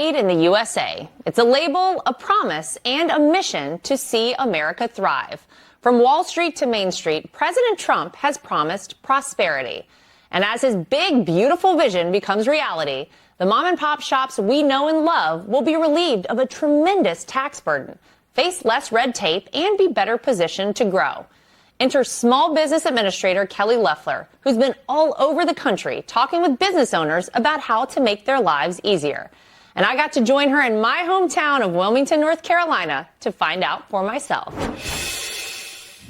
Made in the USA. It's a label, a promise, and a mission to see America thrive. From Wall Street to Main Street, President Trump has promised prosperity. And as his big, beautiful vision becomes reality, the mom and pop shops we know and love will be relieved of a tremendous tax burden, face less red tape, and be better positioned to grow. Enter Small Business Administrator Kelly Loeffler, who's been all over the country talking with business owners about how to make their lives easier. And I got to join her in my hometown of Wilmington, North Carolina, to find out for myself.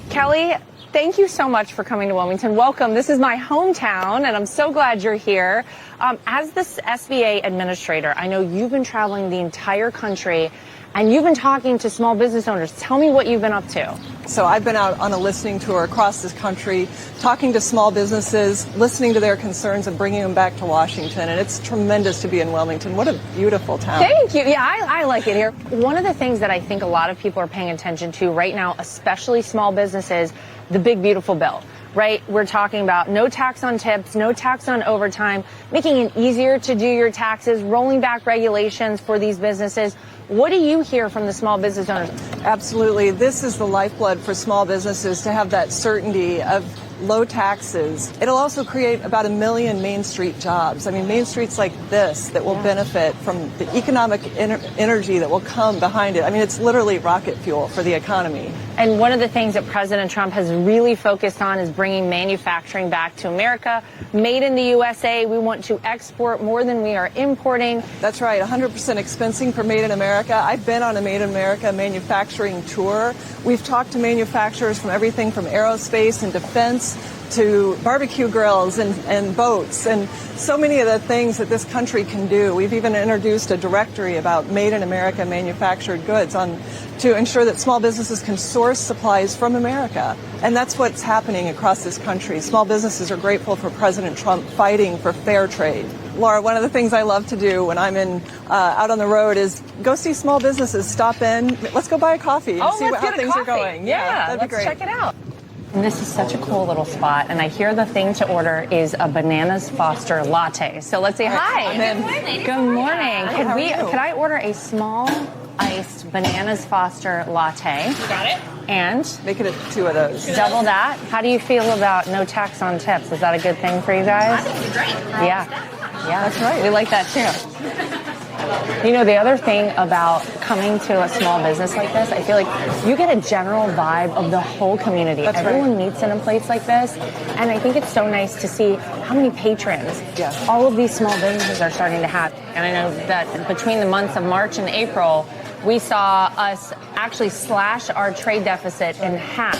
Kelly, thank you so much for coming to Wilmington. Welcome. This is my hometown, and I'm so glad you're here. As this SBA administrator, I know you've been traveling the entire country, and you've been talking to small business owners. Tell me what you've been up to. So I've been out on a listening tour across this country, talking to small businesses, listening to their concerns and bringing them back to Washington. And it's tremendous to be in Wilmington. What a beautiful town. Thank you. Yeah, I like it here. One of the things that I think a lot of people are paying attention to right now, especially small businesses, the big, beautiful bill. Right? We're talking about no tax on tips, no tax on overtime, making it easier to do your taxes, rolling back regulations for these businesses. What do you hear from the small business owners? Absolutely. This is the lifeblood for small businesses to have that certainty of low taxes. It'll also create about 1 million Main Street jobs. I mean, Main Streets like this that will benefit from the economic energy that will come behind it. I mean, it's literally rocket fuel for the economy. And one of the things that President Trump has really focused on is bringing manufacturing back to America. Made in the USA, we want to export more than we are importing. That's right, 100% expensing for Made in America. I've been on a Made in America manufacturing tour. We've talked to manufacturers from everything from aerospace and defense to barbecue grills and boats and so many of the things that this country can do. We've even introduced a directory about Made in America manufactured goods to ensure that small businesses can source supplies from America. And that's what's happening across this country. Small businesses are grateful for President Trump fighting for fair trade. Laura, one of the things I love to do when I'm out on the road is go see small businesses, stop in. Let's go buy a coffee and see how things are going. Yeah, that'd be great. Let's check it out. And this is such a cool little spot, and I hear the thing to order is a Bananas Foster latte. So let's say hi. Good morning. Good morning. Could I order a small iced Bananas Foster latte? You got it. And make it 2 of those. Double that. How do you feel about no tax on tips? Is that a good thing for you guys? I think it's great. Yeah, that's right. We like that too. You know, the other thing about coming to a small business like this, I feel like you get a general vibe of the whole community. Everyone meets in a place like this, and I think it's so nice to see how many patrons all of these small businesses are starting to have. And I know that between the months of March and April, we saw us actually slash our trade deficit in half,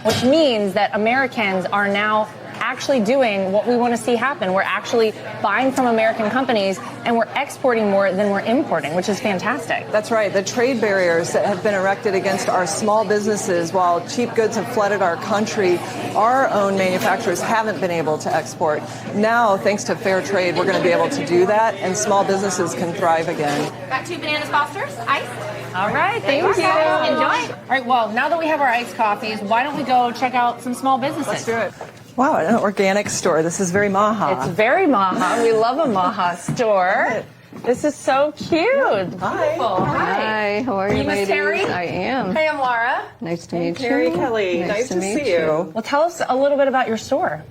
which means that Americans are now actually doing what we want to see happen. We're actually buying from American companies and we're exporting more than we're importing, which is fantastic. That's right. The trade barriers that have been erected against our small businesses while cheap goods have flooded our country, our own manufacturers haven't been able to export. Now, thanks to fair trade, we're going to be able to do that and small businesses can thrive again. Got 2 Bananas Fosters, iced. All right, thank you. Enjoy. All right, well, now that we have our iced coffees, why don't we go check out some small businesses? Let's do it. Wow, an organic store. This is very Maha. It's very Maha. We love a Maha store. This is so cute. Hi. Hi, how are you, Miss ladies? Terry? I am. Hey, I'm Lara. Nice to meet you. Terry Kelly. Nice to see you. Well, tell us a little bit about your store.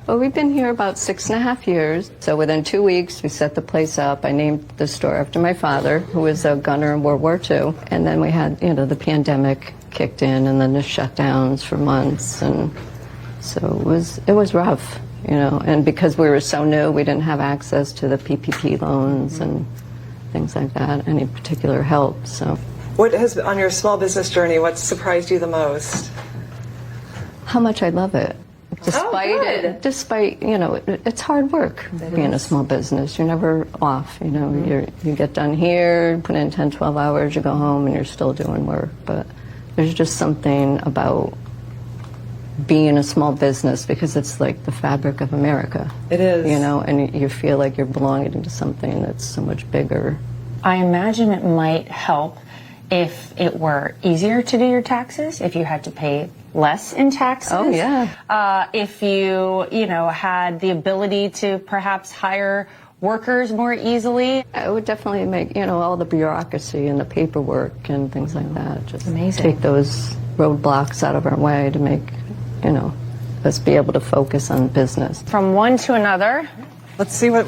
Well, we've been here about 6.5 years. So within 2 weeks, we set the place up. I named the store after my father, who was a gunner in World War II. And then we had, the pandemic kicked in and then the shutdowns for months. And so it was rough, and because we were so new, we didn't have access to the PPP loans and things like that, any particular help. So, What has, on your small business journey, what surprised you the most? How much I love it. Despite it's hard work being a small business. You're never off, you get done here, put in 10, 12 hours, you go home and you're still doing work. But there's just something about being a small business because it's like the fabric of America. It is. And you feel like you're belonging to something that's so much bigger. I imagine it might help if it were easier to do your taxes, if you had to pay less in taxes. Oh, yeah. If you, had the ability to perhaps hire workers more easily? I would definitely make, all the bureaucracy and the paperwork and things like that. Just Amazing. take those roadblocks out of our way to make, us be able to focus on business. From one to another. Let's see what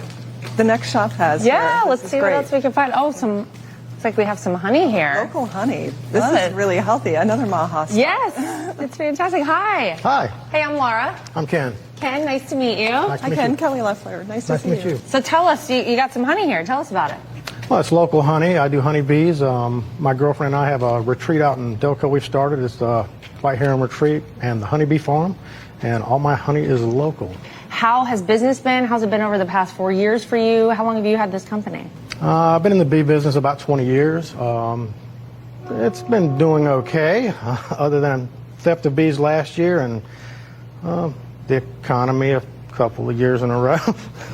the next shop has. Yeah, here. let's This see is what great. else we can find. Oh, looks like we have some honey here. Local honey. This Good. is really healthy. Another Maha spot. Yes, it's fantastic. Hi. Hi, Hey, I'm Lara. I'm Ken. Ken, nice to meet you. Nice to Hi, meet Ken. you. Kelly Loeffler. Nice Nice to to see meet you. So tell us, you got some honey here. Tell us about it. Well, it's local honey. I do honeybees. My girlfriend and I have a retreat out in Delco we've started. It's the White Heron Retreat and the Honeybee Farm, and all my honey is local. How has business been? How's it been over the past 4 years for you? How long have you had this company? I've been in the bee business about 20 years. It's been doing okay, other than theft of bees last year and the economy a couple of years in a row.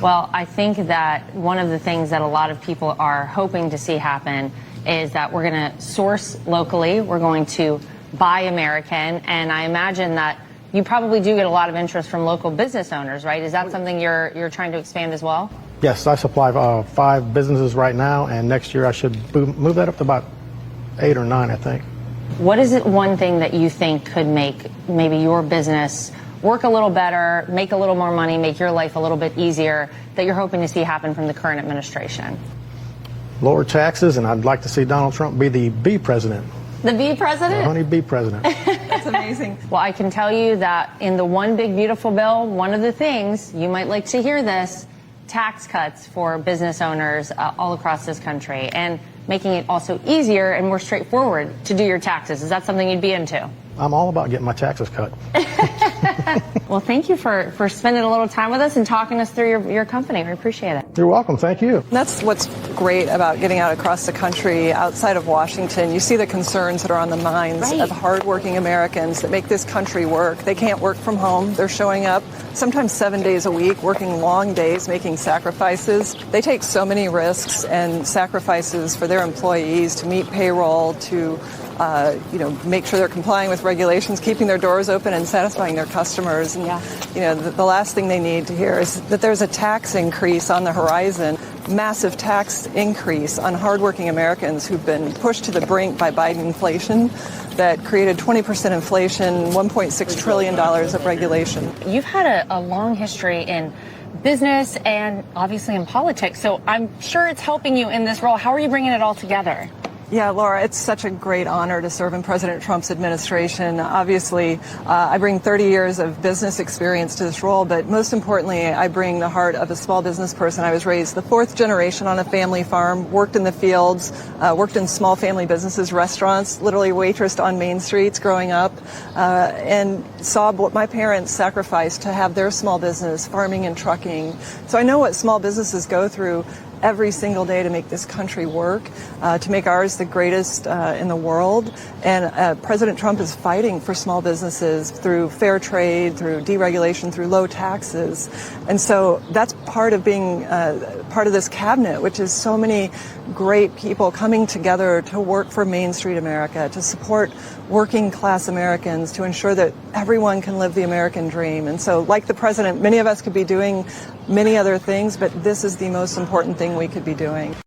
Well, I think that one of the things that a lot of people are hoping to see happen is that we're going to source locally, we're going to buy American, and I imagine that you probably do get a lot of interest from local business owners, right? Is that something you're trying to expand as well? Yes, I supply 5 businesses right now, and next year I should move that up to about 8 or 9, I think. What is it one thing that you think could make maybe your business work a little better, make a little more money, make your life a little bit easier that you're hoping to see happen from the current administration? Lower taxes, and I'd like to see Donald Trump be the bee president, The bee president? the honey bee president. That's amazing. Well, I can tell you that in the One Big Beautiful Bill, one of the things, you might like to hear this, tax cuts for business owners all across this country, and making it also easier and more straightforward to do your taxes. Is that something you'd be into? I'm all about getting my taxes cut. Well, thank you for spending a little time with us and talking us through your company. We appreciate it. You're welcome. Thank you. That's what's great about getting out across the country outside of Washington. You see the concerns that are on the minds Right. of hardworking Americans that make this country work. They can't work from home. They're showing up sometimes 7 days a week, working long days, making sacrifices. They take so many risks and sacrifices for their employees to meet payroll, to make sure they're complying with regulations, keeping their doors open and satisfying their customers. And, the last thing they need to hear is that there's a tax increase on the horizon, massive tax increase on hardworking Americans who've been pushed to the brink by Biden inflation that created 20% inflation, $1.6 trillion of regulation. You've had a long history in business and obviously in politics, so I'm sure it's helping you in this role. How are you bringing it all together? Yeah, Laura, it's such a great honor to serve in President Trump's administration. Obviously, I bring 30 years of business experience to this role, but most importantly, I bring the heart of a small business person. I was raised the 4th generation on a family farm, worked in the fields, worked in small family businesses, restaurants, literally waitressed on main streets growing up, and saw what my parents sacrificed to have their small business, farming and trucking. So I know what small businesses go through every single day to make this country work, to make ours the greatest in the world. And President Trump is fighting for small businesses through fair trade, through deregulation, through low taxes. And so that's part of being part of this cabinet, which is so many great people coming together to work for Main Street America, to support working class Americans, to ensure that everyone can live the American dream. And so, like the president, many of us could be doing many other things, but this is the most important thing we could be doing.